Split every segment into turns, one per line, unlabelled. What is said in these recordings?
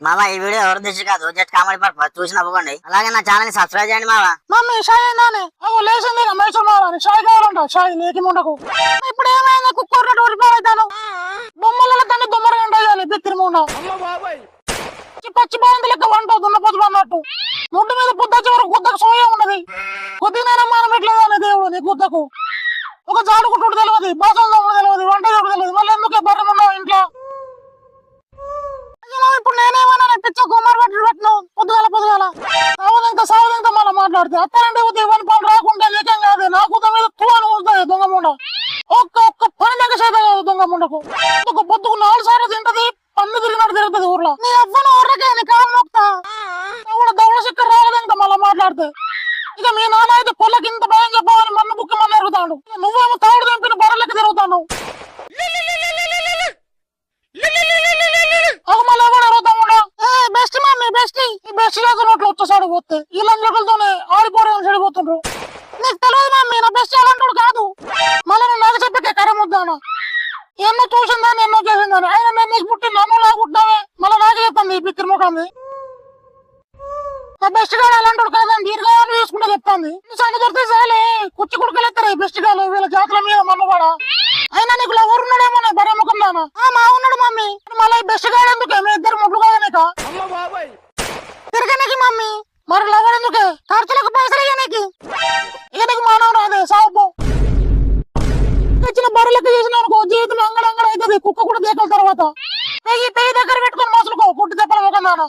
మావా ఈ వీడియో ఎవరు దిశ కాదు, జస్ట్ కామెడీ పర్పస్ చూసి నవ్వుకోండి. అలాగే నా ఛానల్ ని సబ్స్క్రైబ్ చేయండి మావా.
మమ్మీ షాయ్ అయిందానే లేచింది మైసూర్ మావాని షాయ్ కావాలంట. షాయ్ నీటి ముండకు ఇప్పుడు ఏమైంది? కుక్కర్లో ఊరిపోతాను బొమ్మలలో దాన్ని దొమ్మరగా ఉండాలి. బిత్తిరి ముండ పచ్చి బాగుంది లెక్క వంట దున్నపోతులు అన్నట్టు. ముడ్డు మీద బుద్ధ వరకు గుద్దకు సోయ ఉన్నది. కొద్దిగా మానం పెట్టలేదని దేవుడు నీ గుద్దకు. ఒక జాడు కుట్టుడు తెలియదు, బాసలు దొమ్మడు తెలియదు, వంట దొప్పుడు తెలియదు. మళ్ళీ ఎందుకే బర్రె ఉన్నావు ఇంట్లో? ఇప్పుడు నేనేమన్నా పిచ్చ గుమ్మర్ పెట్టిను పొద్దుగాల సావదంతా మళ్ళీ మాట్లాడితే అత్తారంటే ఇవన్నీ పనులు రాకుండా నీకేం కాదు. నా కూత మీద తూని వస్తుంది దొంగ ముండ. ఒక్క పని దగ్గర చేత కాదు దొంగ ముండకు. ఒక పొద్దుకు 4 సార్లు తింటది, పన్ను తిరిగినట్టు తిరుగుతుంది ఊర్లో. నీ అవ్వను ఊర్రకే నీ కాలు మొక్తా కూడా దౌడ చక్కెర రాలేదంతా మళ్ళీ మాట్లాడితే. ఇక మీ నాన్న అయితే పొల్లకి ఇంత భయం చెప్పాలని మన్ను బుక్కి మన్న ఎరుగుతాడు. నువ్వేమో తాడు తెంపిన బర్రెలకి తిరుగుతాను. బెస్ట్ మమ్మీ బెస్ట్ ఈ బెస్ట్ లాగా నోట్లు వచ్చేసాడు పోతే ఈ లంజకులతోనే ఆడిపోవడం చెడిపోతుండ్రు. నీకు తెలియదు మమ్మీ, నా బెస్ట్ అలాంటి కాదు. మళ్ళీ నేను నాకు చెప్పే కరం వద్దాను. ఎన్నో చూసిందని ఎన్నో చేసిందని ఆయన నేను పుట్టి నన్ను లాగుంటావే మళ్ళీ నాకు చెప్తాను ఈ పిక్కిరి ముఖాన్ని. నా బెస్ట్ గాడు అలాంటి కాదని దీర్ఘాలు వేసుకుంటే చెప్తాంది. సంగ దొరికితే చాలే కుచ్చి కుడుకలు ఎత్తారు ఈ బెస్ట్ గాలు వీళ్ళ జాతుల మీద మన్నవాడ. అయినా నీకు లవర్ ఉన్నాడేమో బరే ముఖం దానా? మా ఉన్నాడు మమ్మీ. మళ్ళీ బెస్ట్ గాడు ఎందుకే? మీ ఇద్దరు ముట్లు కాదనీక తిరగనికి మమ్మీ. మరి లవర్ ఎందుకే? ఖర్చులకు పైసలు ఇక నీకు మానవ రాదే సాగు తెచ్చిన బర్రెలెక్క చేసిన అనుకో జీవితం అంగడంగడ అవుతుంది. కుక్క కూడా దేకల తర్వాత పెయ్యి దగ్గర పెట్టుకుని మోసలుకో కుట్టి తెప్పలు ముఖం దానా.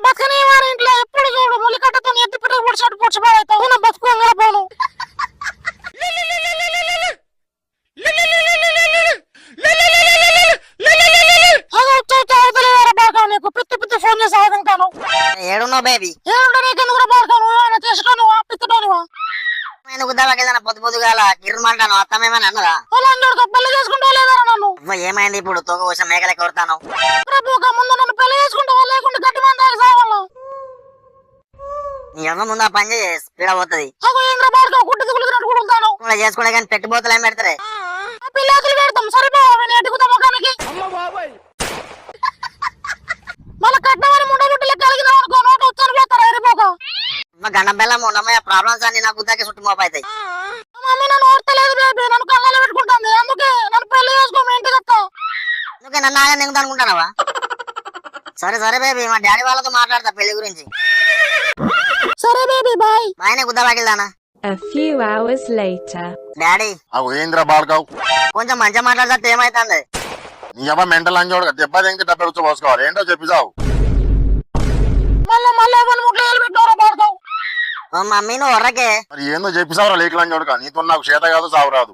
బతుకని వారి ఇంట్లో ఎప్పుడు చూడు ములికట్టతో ఎత్తి పిట్టలు పొడిచాడు పొడిచిపోతావు. నా బతుకు అంగడ పోను. నీకు పిత్తి పిత్తి ఫోన్ చేసి ఆగుతాను.
ఏడున్నావు బేబీ?
ఏడుంటా నీకెందుకు బాడుతాను? చేసుకోనివా పిత్తటోనివా?
పొద్దు పొద్దుగాల గిర్రమంటాను. అత్తమేమని అన్నదా?
పెళ్లి చేసుకుంటా లేదా నన్ను?
ఏమైంది ఇప్పుడు? తోక కోసం మేకలకి కొడతాను.
ముందు నన్ను పెళ్లి చేసుకుంటావా లేకుంటే గట్టి మంది సావాలా?
నీ అమ్మ ముందు ఆ పని చేసి పీడ పోతుంది. చేసుకుంటే కానీ పెట్టుబోతులు ఏం పెడతారే?
పిల్లలు పెడతాం సరిపోతాం ముఖానికి. మళ్ళీ కట్నమని ముండబుట్టలే కలిగిన అనుకో నోట వచ్చాను పోతారా ఎరిపోక.
గండం బెల్లం ఉండమయ్య ప్రాబ్లమ్స్ అన్ని నాకు గుద్దాకే చుట్టూ మోపైతాయి.
మమ్మీ నన్ను ఓర్తలేదు బేబీ, నన్ను కళ్ళలో పెట్టుకుంటుంది. అందుకే నన్ను పెళ్లి చేసుకో మీ ఇంటికి వస్తా.
అందుకే నన్ను ఆగా నింగుతా అనుకుంటానవా? సరే బేబీ, మా డాడీ వాళ్ళతో మాట్లాడతా పెళ్లి గురించి.
సరే బేబీ బాయ్.
బాయ్నే గుద్దా బాగిల్దానా.
A few hours later.
Daddy
ఏంద్రా బాడుకావు
కొంచెం మంచిగా మాట్లాడతా ఏమైతుంది?
నీ అమ్మ మెంటల్ అంజోడు దెబ్బ తెంగితే డబ్బు వచ్చి పోసుకోవాలి. ఏంటో చెప్పిసావు.
మమ్మీ నువ్వు ఒర్రకే.
మరి ఏందో చెప్పిసావురా లేకులు అంజోడుక. నీతో నాకు చేత కాదు సావు రాదు.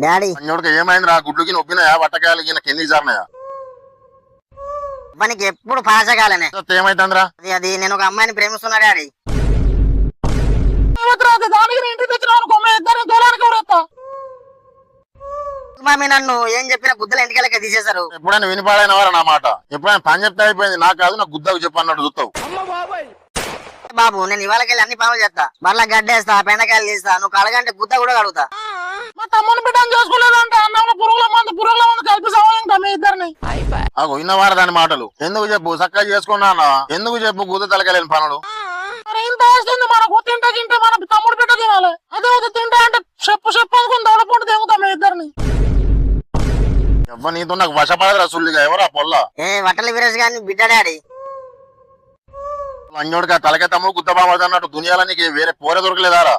డాడీ
అంజోడుక ఏమైంది? రా గుడ్లుకి నొప్పినాయా? బట్టకాయలు కింద కిందికి జారినాయా?
మనకి ఎప్పుడు పాసకాలనే.
ఏమైతుందిరా?
అది నేను ఒక అమ్మాయిని ప్రేమిస్తున్నా డాడీ. మమ్మీ నన్ను ఏం చెప్పినా గుద్దలు ఇంటికెళ్ళక తీసేశారు.
ఎప్పుడైనా వినిపాడైన వారా నా మాట? ఎప్పుడైనా పని చెప్తే అయిపోయింది. నాకు కాదు నాకు గుద్దకు చెప్పు అన్నట్టు చూస్తావు.
బాబు నేను ఇవాళకెళ్ళి అన్ని పనులు చేస్తా. మరలా గడ్డేస్తా, బెండకాయలు తీస్తా. నువ్వు కడగంటే గుద్ద కూడా కడుగుతా.
మా తమ్ముని బిడ్డను చేసుకోలేదంటే అన్నంలో పురుగుల మందు కలిపి సావాలంట మీ ఇద్దరిని.
విన్నవారా దాని మాటలు? ఎందుకు చెప్పు? చక్కగా చేసుకున్నా అన్న. ఎందుకు చెప్పు? గుద్ద తలకెళ్ళని పనులు.
ఇంత వేస్తుంది మనకు. తింటే మన తమ్ముడు బిడ్డ తినాలి. అదే తింటా అంటే చెప్పు అనుకుని దొడపండు తెగుతాం మీ ఇద్దరిని.
ఎవ్వ నీతో నాకు వశపడదురా సుల్లిగా. ఎవరా పొల్ల?
వట్టలు వీరేష్ గారిని బిడ్డ డాడీ.
అంజోడుక తలకే తమ్ముడు గుద్ద బాబు అన్నట్టు దునియాలో నీకు వేరే పోరే దొరకలేదారా?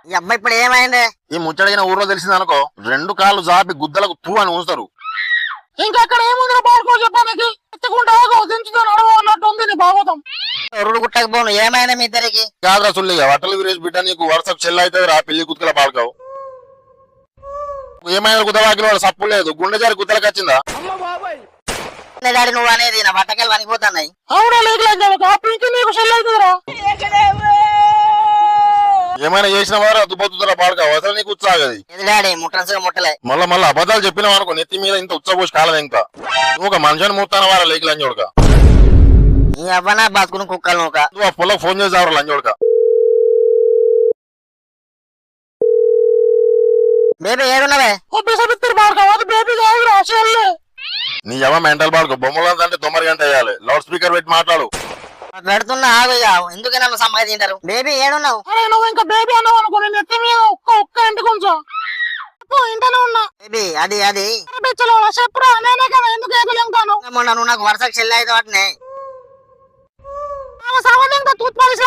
ఈ అబ్బాయి ఇప్పుడు ఏమైంది?
ఈ ముచ్చడిగిన ఊర్లో తెలిసింది అనుకో 2 కాళ్ళు జాపి గుద్దలకు తూ అని ఉంచుతారు.
ఇంకెక్కడ ఏముందిరా బాడుకో చెప్పానికి? ఎత్తుకుంటా దించుతో నడవ అన్నట్టు ఉంది నీ భాగవతం.
ఎరుడు గుట్టకపోను. ఏమైంది మీ ఇద్దరికి?
కాదురా సుల్లిగా. వట్టలు వీరేసి బిడ్డ నీకు వరుసకు చెల్లి అవుతుంది రా. పెళ్లి గుత్తుల పాడుకావు. ఏమైనా గుద్దవాకి వాడు సప్పు లేదు. గుండె జారి గుద్దలకు వచ్చిందా?
డాడీ నువ్వు అనేది నా బట్టకాయలు వణిపోతున్నాయి.
అవునా లేక నీకు చెల్లి అవుతుందిరా.
ఏమైనా చేసిన వారు అద్దుపోతుందిరా పాడుకావు. అసలు నీకు ఉత్సాగది
డాడీ ముట్టలు ముట్టలే.
మళ్ళీ అబద్ధాలు చెప్పిన అనుకో నెత్తి మీద ఇంత ఉత్సపోసి కాలదు. ఇంకా నువ్వు ఒక మనిషిని మూతాన వారా లేకి లంజోడుక.
నీ అవ్వనా బతుకుని కుక్కలు నూక.
నువ్వు ఆ పొలకు ఫోన్ చేసావు లంజోడుక.
బేబీ ఏడున్నావే?
బేబీ
నీ ఎవ మెంటల్ బాడుకో బొమ్మలు అంటే 9 గంట వేయాలి లౌడ్ స్పీకర్ పెట్టి మాట్లాడు.
పెడుతున్నా ఆగు ఇక. ఎందుకు నన్ను సంపాది తింటారు? బేబీ ఏడున్నావు?
అరే నువ్వు ఇంకా బేబీ అన్నావు అనుకో, నేను ఎత్తి మీద ఒక్క ఇంటి కొంచెం ఇంటనే ఉన్నా.
బేబీ అది అది
అరే బిచ్చలోడా చెప్పురా, నేనే కదా ఎందుకు ఏగులేంటాను.
మొన్న నువ్వు నాకు వరుసకు చెల్లి అయితే వాటిని
సామాన్యంగా తూత్పాలిసి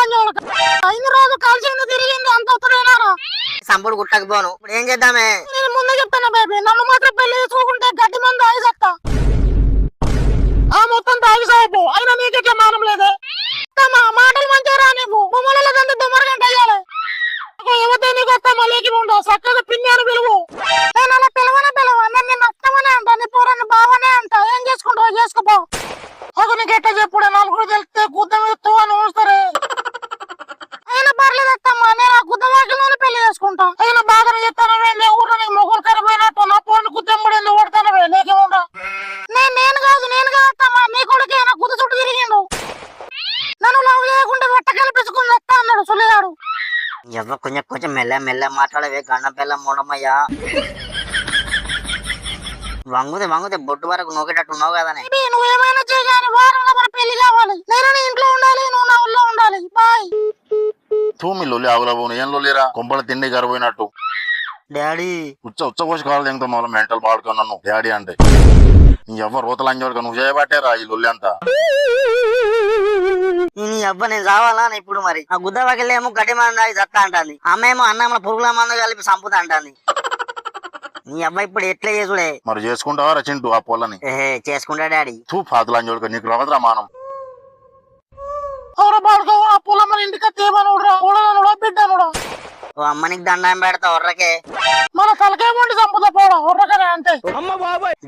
ఐదు రోజు కలిసింది తిరిగింది అంత ఉత్తరేనారా.
సంపుడు గుట్టకపోను. ఇప్పుడు ఏం చేద్దామే?
నేను ముందే చెప్తాను బేబీ, నన్ను మాత్రం పెళ్లి చేసుకోకుంటే గడ్డి మంది ఆగి సత్తా. ఆ మొత్తం తాగి సాగిపో, అయినా నీకే మానం లేదే. మా మాటలు మంచిగా రా, నీకు బొమ్మలలో దంత దుమ్మరగంట అయ్యాలి. యువత నీకు వస్తా మళ్ళీకి ఉండవు, చక్కగా పిన్ని అని పిలువు. నేను అలా పిలవనే పిలవ, నేను అత్తమనే అంట, నీ పూరాన్ని బావనే అంట. ఏం చేసుకుంటావు చేసుకోపో. ఒక నీకు ఎట్లా చెప్పుడే, నలుగురు తెలిస్తే గుద్ద మీద అని ఊస్తారే. అయినా పర్లేదు అత్తమ్మా, నేను ఆ గుద్ద వాకిలోనే పెళ్లి చేసుకుంటా. అయినా బాగానే చెప్తానవే, నీ ఊర్లో నీకు మొగులు కరిపోయినట్టు నా పోని గుద్దెంబడింది ఓడతానవే. నీకేముండా నేను కాదు అత్తమ్మా, నీ కొడుకే నా గుద్ద చుట్టూ తిరిగిండు. నన్ను లవ్ చేయకుండా వెట్ట కలిపించుకుని వస్తా అన్నాడు సులిగాడు.
ఎవ్వ కొంచెం కొంచెం మెల్ల మెల్ల మాట్లాడవే గండం పిల్ల మూడమ్మయ్యా. వంగుతే బొట్టు వరకు నోకేటట్టు ఉన్నావు కదనే.
నువ్వు ఏమైనా చేయగానే వారంలో మన పెళ్లి కావాలి. నేను నీ ఇంట్లో ఉండాలి, నువ్వు నా ఊళ్ళో ఉండాలి. బాయ్.
మీ లొల్లి ఆవుల పోను ఏం లొల్లిరా కొంపలు తిండి గరిపోయినట్టు.
డాడీ
ఉచ్చపోసి కావాలి తింగతా మళ్ళీ మెంటల్ బాడుకో నన్ను డాడీ అంటే. నీ ఎవ్వరు రోతలంజోడుగా నువ్వు చేయబట్టేరా ఈ లొల్లి అంతా.
నీ అబ్బా నేను చావాలా ఇప్పుడు? మరి ఆ గుద్ద వాకిలేమో గడ్డి మంది చత్తా అంటాంది, అమ్మ ఏమో అన్నంలో పురుగుల మందు కలిపి చంపుతా అంటాంది. నీ అబ్బాయి ఇప్పుడు ఎట్లా చేసుడే?
మరి చేసుకుంటావా రచింటు ఆ పొలని?
ఏహే చేసుకుంటా డాడీ.
పాతులంజోడుగా నీకు రవద్రా మానం.
ఎవరో బాడుకో ఆ పొలం మన ఇంటికి తేమనురా, ఊడనుడా బిడ్డనుడా.
ఓ అమ్మ నీకు దండం పెడతా ఒర్రకే.
మన తలకేమండి చంపుతా పోడా ఉర్రకనే అంటే.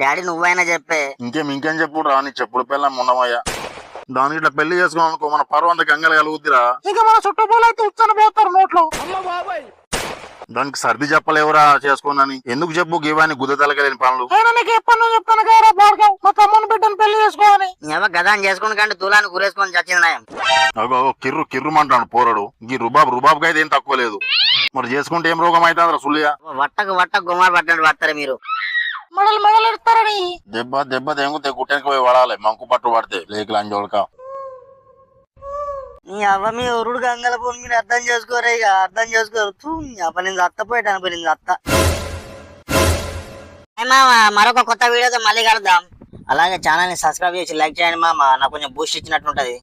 డాడీ నువ్వైనా చెప్పే.
ఇంకేం చెప్పుడు రా, నీ చెప్పుడు పిల్ల ఉండమయ్యా. దానికి ఇట్లా పెళ్లి చేసుకోవాలనుకో మన పర్వంత గంగలు కలుగుద్దిరా.
ఇక మన చుట్టుపక్కల అయితే ఉచ్చని పోతారు నోట్లో.
దానికి సర్ది చెప్పలేవురా చేసుకోనని. ఎందుకు చెప్పు గివాని గుద్ద తలకలేని పనులు.
అయినా నీకు ఎప్పుడు చెప్తాను కదా బాడుకో, మా తమ్ముని బిడ్డను పెళ్లి చేసుకోవాలి.
ఎవ గదాన్ని చేసుకుని కంటే తులాన్ని గురేసుకొని చచ్చింది నాయం.
అగో కిర్రుమంటాడు పోరడు. ఈ రుబాబుకి అయితే ఏం తక్కువ లేదు. మరి చేసుకుంటే ఏం రోగం అవుతుందిరా సుల్లిగా.
వట్టకు గుమారు పట్టినట్టు పడతారు మీరు.
మెడలు ఎడతారని
దెబ్బ తెంగుతే గుట్టెనికి పోయి పడాలి మంకు పట్టు పడితే లేకలు అంజోడక.
నీ అవ్వ మీ ఊరుడు గంగల పోను మీరు అర్థం చేసుకోరే. ఇక అర్థం చేసుకోరు. అప్ప నేను అత్తపోయాను పోయింది అత్త. మరొక కొత్త వీడియోతో మళ్ళీ కలుద్దాం. అలాగే ఛానల్ ని సబ్స్క్రైబ్ చేసి లైక్ చేయండి మామ, నాకు కొంచెం బూస్ట్ ఇచ్చినట్టుంటది.